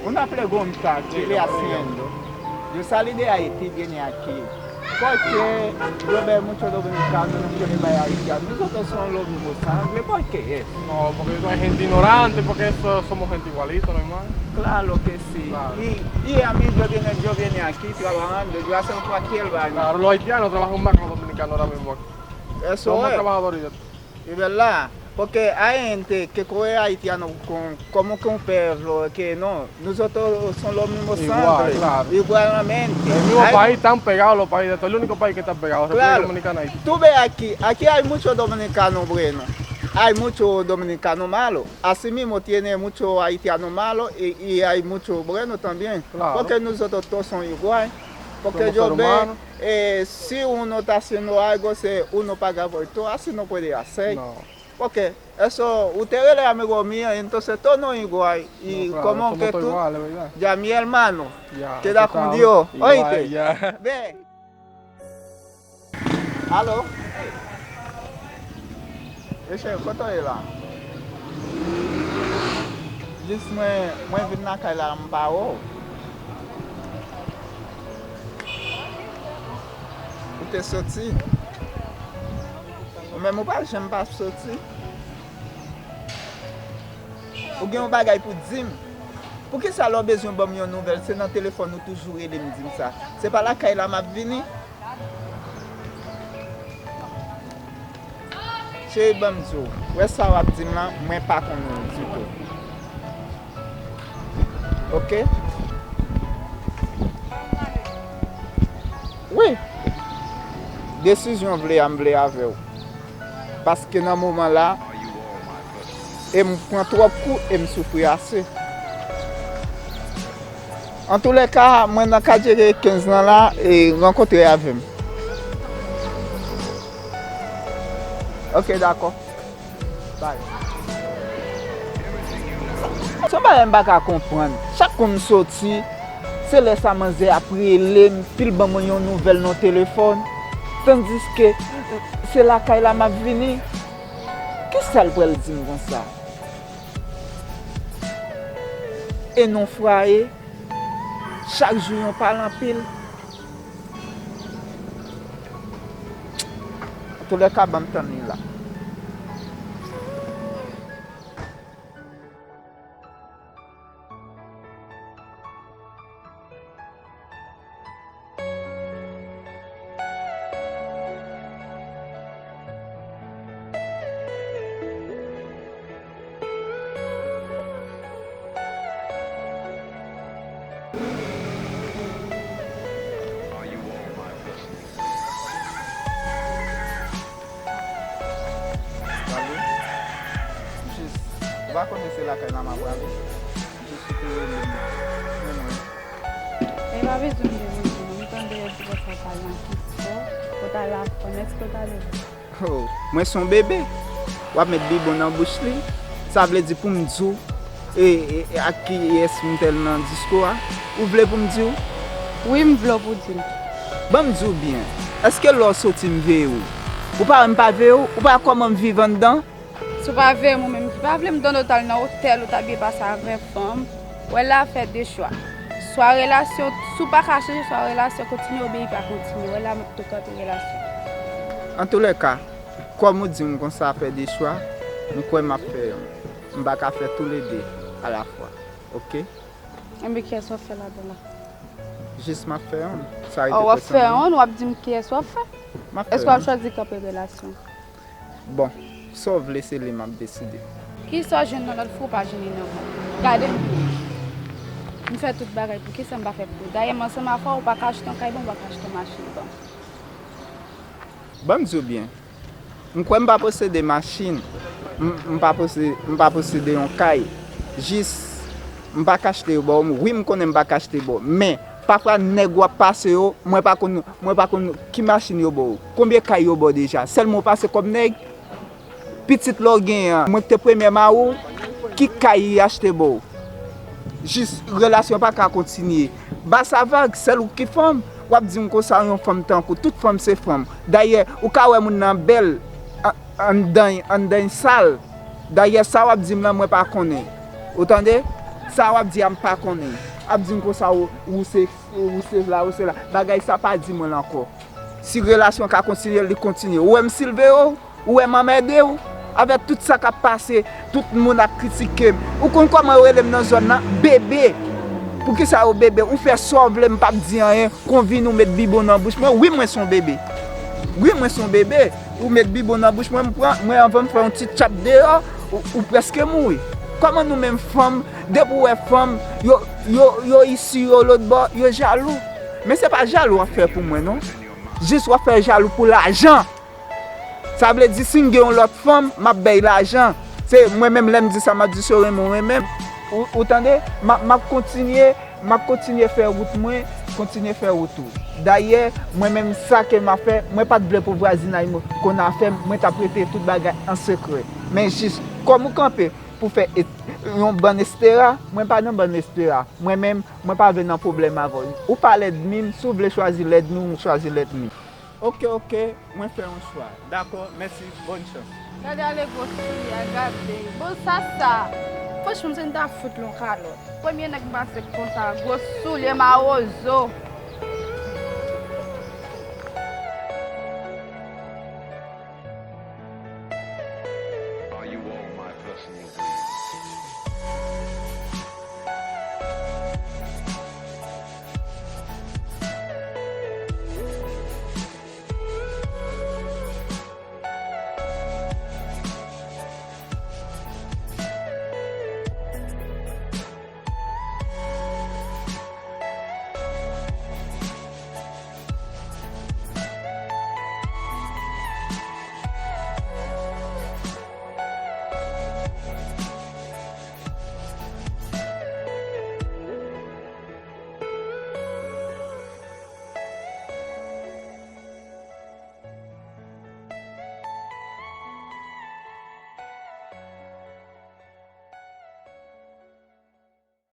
una pregunta que le haciendo. Yo salí de Haití, vine aquí. Porque yo veo muchos dominicanos no quieren ir a Haití. Nosotros somos los mismos sangre. ¿Por qué eso? No, porque hay gente ignorante, porque eso somos gente igualita, no hay más. Claro que sí. Claro. Y a mí yo vine aquí trabajando, yo hago cualquier vaina. Claro, los haitianos trabajan más que los dominicanos ahora mismo aquí. Eso Son más es. trabajadores. Es verdad. Porque hay gente que coge haitiano como con perro, que no, nosotros somos los mismos Igual, sangre, claro. igualmente. El mismo Hay- país están pegados los países, esto es el único país que está pegado, República Claro, Dominicana ahí. tú ves aquí hay muchos dominicanos buenos, hay muchos dominicanos malos, así mismo tiene muchos haitianos malos y hay muchos buenos también, Claro. porque nosotros todos somos iguales. Porque Somos yo seres veo, humanos. si uno está haciendo algo, uno paga por todo, así no puede hacer. No. Porque eso, usted es amigo mío, entonces todos no igual. Y No, claro, como somos que todos tú, iguales, ¿verdad? ya mi hermano, Ya, queda tú con sabes. Dios. Igual, Oíste, ya. ve. Aló. Ese, ¿cuánto es la? Juste moi vin nan kay la mpa ou. Ou te soti? Ou men mou pa jem pa soti? Ou gen yon bagay pou dim? Pou ki sa lò bezyon bom yon nouvel? Se nan telefon nou toujou ele mi dim sa. Se pa la kay la map vini? Che bom zo, wè sa wap dim lan, mwen pa konon di to. Ok? Oui. Desisyon vle ave ou. Paske nan mouman la, e m pran trop kou e m soufri ase. En tous les cas, mwen nan ka jere 15 nan la, e renkontre avem. Ok, d'accord. Bye. Son ba yon baka kompran. Chak kon m soti, se lesa manze apre lem, pil ban mwen yon nouvel nan telefon. Tandis ke se la kay la map vini. Ki sal pou el di m kon sa? E non fwaye, chak jou yon palan pil. Tous les cas, bam tan ni la. Va konese la kay la map wale. Jist pou E va bezon de mwen, mwen tan de yon si sa palan ki so, kota la konek kota le. Oh, mwen son bebe. Wap met bibon nan bouch li. Sa vle di pou mdjou. E ak ki yes mwen tel nan disko a. Ou vle pou mdjou? Oui, m vlo pou di. Ba mdjou bien. Eske lò soti mve ou? Ou pa mpa ve ou? Ou pa koman vivan dan? Sou pa ve mwen men, ki pa vle m don otal nan hotel ou tabi pa sa vre fom, wè la fè de chwa. Swa relasyon, sou pa kache, swa relasyon kontinu ou beyi pa kontinu, wè la m to kote relasyon. En tous les cas, kwa mou di m kon sa fè de chwa, m kwen ma fè yon. M baka fè tous les deux à la fois. Ok? Mbe kye so fè la do la? Jist ma fè yon. Sa Ou wap fè an, wap di m kye so fè? Ma fè Esko wap yon. chwazi kope relasyon? Bon, sauf laisser les map décider. Ki so jen nan lot fò pa jen nan mwen? Gade m fè tout bagay pou ki se m ba fè pou. Daye man se ma fò ou pa kache ton kay bon, ou pa kache ton machin bon. Bon m'dou bien. M'kwen m'pa posede machine, m'pa posede yon kay. Jis m'pa kachete yo bo, oui m'konnen m'pa kachete bo, mais parfois nèg wap passe yo, mwen pa kon ki machine yo bo. Combien kay yo bo déjà? Seulement passe comme nèg. Petit lo gen, mwen te premièrement ou, ki kay achete bo. Jis relasyon pa ka kontinye. Ba sa vague, sel ou ki femme, wap di m ko sa yon femme tankou, tout femme se femme. D'ailleurs, ou ka wè moun nan bel, an dan sal. D'ailleurs, sa wap di m lan mwen pa konen. Otande? ça wap di am pa konnen. Ap di ko ça ou c'est là, ou c'est là. Bagay ça pas di moi encore. Si relation ka continue, li continue. Ou m silve ou m amede ou. Avec tout ça qui a passé, tout le monde a critiqué. Ou kon comment relève dans zone là, bébé. Pour que ça au bébé, ou fait sauver pas dire rien, qu'on vient nous mettre biberon dans bouche. Moi oui, moi son bébé. Oui, moi son bébé. Ou mettre biberon dans bouche, moi avant me faire un petit chap dehors ou presque mourir. Comment nous même femmes, depuis ouais femme, yo ici yo l'autre bord, yo jaloux. Mais c'est pas jaloux à faire pour moi non. Juste à faire jaloux pour l'argent. Ça veut dire si j'ai une autre femme, m'a paye l'argent. C'est moi-même l'aime dit ça m'a dit sur moi-même. Vous entendez? M'a continuer faire route moi, continuer faire retour. D'ailleurs, moi-même ça que m'a fait, moi pas de blé pour voisinage qu'on a fait, moi t'a prêté toute bagarre en secret. Mais juste comme vous campez pour faire un bon espéra, moi pas un bon espéra. Moi-même, moi pas venir problème avant. Ou parler de mine, si vous voulez choisir l'aide nous, choisir l'aide nous. Ok, moi fais un choix. D'accord, merci, bonne chance. Regardez vos filles, regardez. Bon, ça. Franchement, c'est une foutre l'on calot. Premier nèg passe comme ça, gros soulier ma ozo.